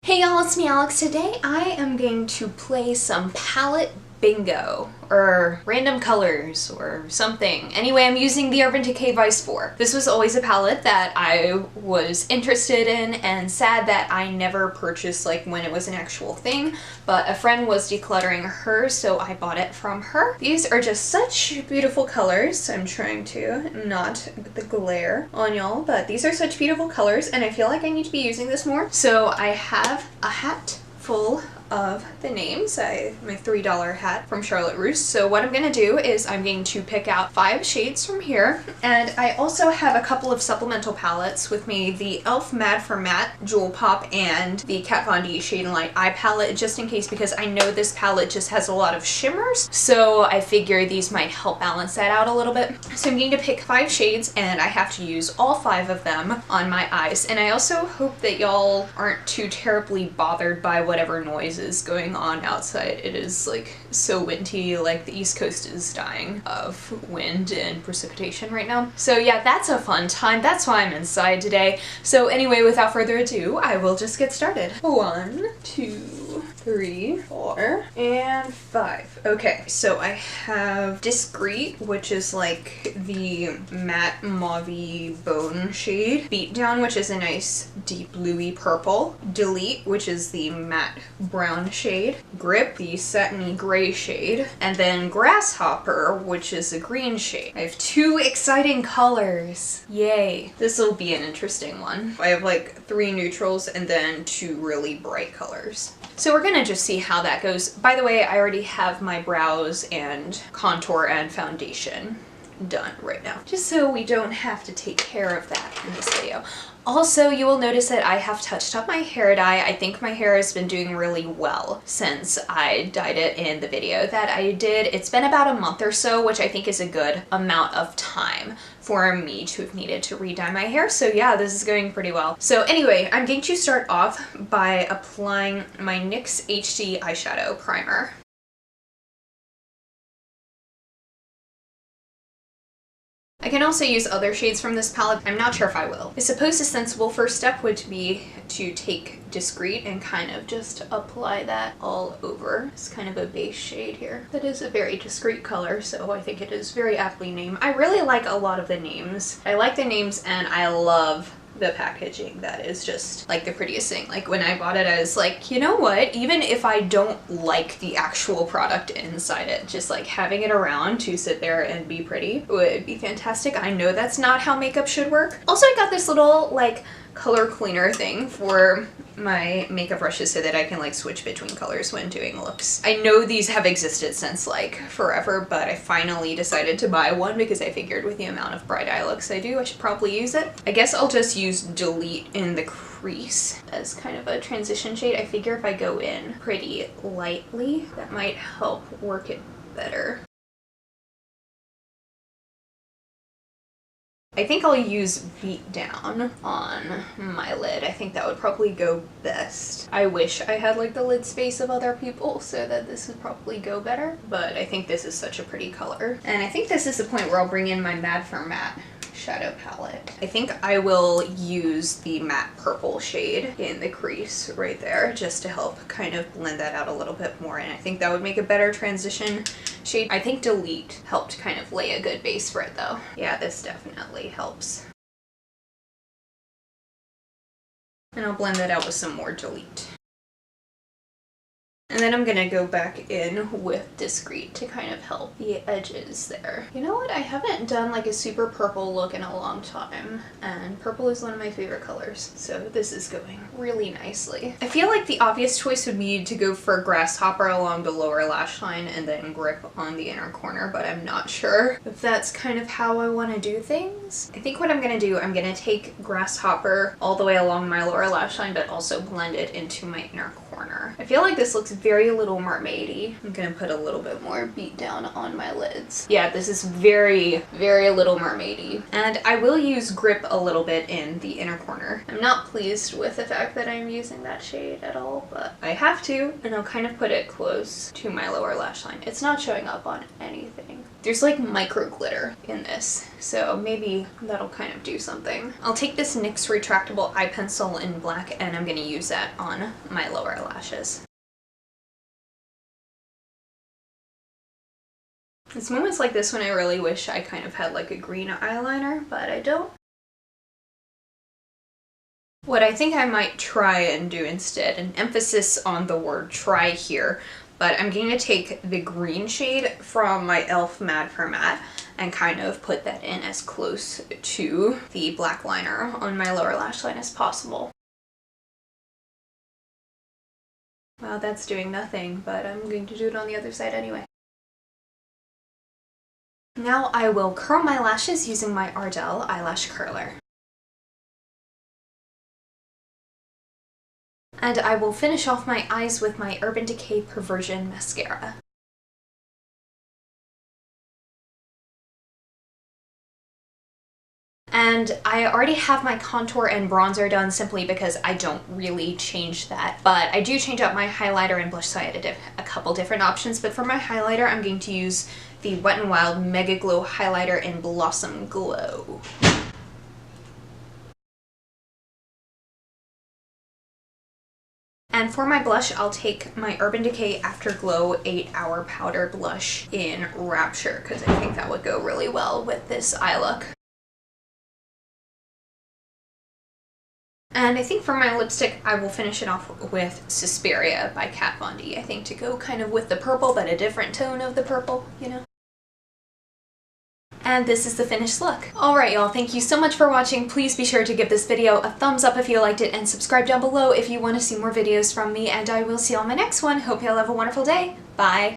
Hey y'all, it's me Alex. Today I am going to play some palette bingo, or random colors, or something. Anyway, I'm using the Urban Decay Vice 4. This was always a palette that I was interested in and sad that I never purchased like when it was an actual thing, but a friend was decluttering hers, so I bought it from her. These are just such beautiful colors. I'm trying to not get the glare on y'all, but these are such beautiful colors and I feel like I need to be using this more. So I have a hat full of the names. I have my $3 hat from Charlotte Russe. So what I'm going to do is I'm going to pick out 5 shades from here, and I also have a couple of supplemental palettes with me, the e.l.f. Mad for Matte Jewel Pop and the Kat Von D Shade and Light Eye Palette, just in case, because I know this palette just has a lot of shimmers, so I figure these might help balance that out a little bit. So I'm going to pick 5 shades and I have to use all 5 of them on my eyes, and I also hope that y'all aren't too terribly bothered by whatever noise is going on outside. It is like so windy, like the East Coast is dying of wind and precipitation right now. So yeah, that's a fun time. That's why I'm inside today. So anyway, without further ado, I will just get started. 1, 2, 3, 4, and 5. Okay, so I have Discreet, which is like the matte mauve bone shade. Beatdown, which is a nice deep bluey purple. Delete, which is the matte brown shade. Grip, the satiny gray shade. And then Grasshopper, which is a green shade. I have 2 exciting colors. Yay. This will be an interesting one. I have like 3 neutrals and then 2 really bright colors. So we're gonna just see how that goes. By the way, I already have my brows and contour and foundation done right now, just so we don't have to take care of that in this video. Also, you will notice that I have touched up my hair dye. I think my hair has been doing really well since I dyed it in the video that I did. It's been about a month or so, which I think is a good amount of time for me to have needed to re-dye my hair. So yeah, this is going pretty well. So anyway, I'm going to start off by applying my NYX HD Eyeshadow Primer. I can also use other shades from this palette. I'm not sure if I will. I suppose a sensible first step would be to take Discreet and kind of just apply that all over. It's kind of a base shade here. That is a very discreet color, so I think it is very aptly named. I really like a lot of the names. I like the names and I love the packaging. That is just like the prettiest thing. Like when I bought it, I was like, you know what, even if I don't like the actual product inside it, just like having it around to sit there and be pretty would be fantastic. I know that's not how makeup should work. Also, I got this little like color cleaner thing for my makeup brushes so that I can like switch between colors when doing looks. I know these have existed since like forever, but I finally decided to buy one because I figured with the amount of bright eye looks I do, I should probably use it. I guess I'll just use Delete in the crease as kind of a transition shade. I figure if I go in pretty lightly, that might help work it better. I think I'll use Beatdown on my lid. I think that would probably go best. I wish I had like the lid space of other people so that this would probably go better, but I think this is such a pretty color. And I think this is the point where I'll bring in my Mad for Matte shadow palette. I think I will use the matte purple shade in the crease right there just to help kind of blend that out a little bit more, and I think that would make a better transition shade. I think Delete helped kind of lay a good base for it though. Yeah, this definitely helps. And I'll blend that out with some more Delete. And then I'm gonna go back in with Discreet to kind of help the edges there. You know what? I haven't done like a super purple look in a long time, and purple is one of my favorite colors, so this is going really nicely. I feel like the obvious choice would be to go for Grasshopper along the lower lash line and then Grip on the inner corner, but I'm not sure if that's kind of how I want to do things. I think what I'm gonna do, I'm gonna take Grasshopper all the way along my lower lash line, but also blend it into my inner corner. I feel like this looks very Little Mermaid-y. I'm gonna put a little bit more beat down on my lids. Yeah, this is very, very Little Mermaid-y. And I will use Grip a little bit in the inner corner. I'm not pleased with the fact that I'm using that shade at all, but I have to, and I'll kind of put it close to my lower lash line. It's not showing up on anything. There's like micro glitter in this, so maybe that'll kind of do something. I'll take this NYX Retractable eye pencil in black and I'm gonna use that on my lower lashes. It's moments like this when I really wish I kind of had like a green eyeliner, but I don't. What I think I might try and do instead, an emphasis on the word try here, but I'm going to take the green shade from my e.l.f. Mad for Matte and kind of put that in as close to the black liner on my lower lash line as possible. Wow, that's doing nothing, but I'm going to do it on the other side anyway. Now I will curl my lashes using my Ardell eyelash curler. And I will finish off my eyes with my Urban Decay Perversion mascara. And I already have my contour and bronzer done simply because I don't really change that. But I do change up my highlighter and blush, so I added a couple different options. But for my highlighter, I'm going to use the Wet n Wild MegaGlo highlighter in Blossom Glow. And for my blush, I'll take my Urban Decay Afterglow 8-Hour Powder Blush in Rapture, because I think that would go really well with this eye look. And I think for my lipstick, I will finish it off with Susperia by Kat Von D. I think to go kind of with the purple, but a different tone of the purple, you know? And this is the finished look. Alright y'all, thank you so much for watching. Please be sure to give this video a thumbs up if you liked it and subscribe down below if you want to see more videos from me, and I will see you on my next one. Hope y'all have a wonderful day. Bye!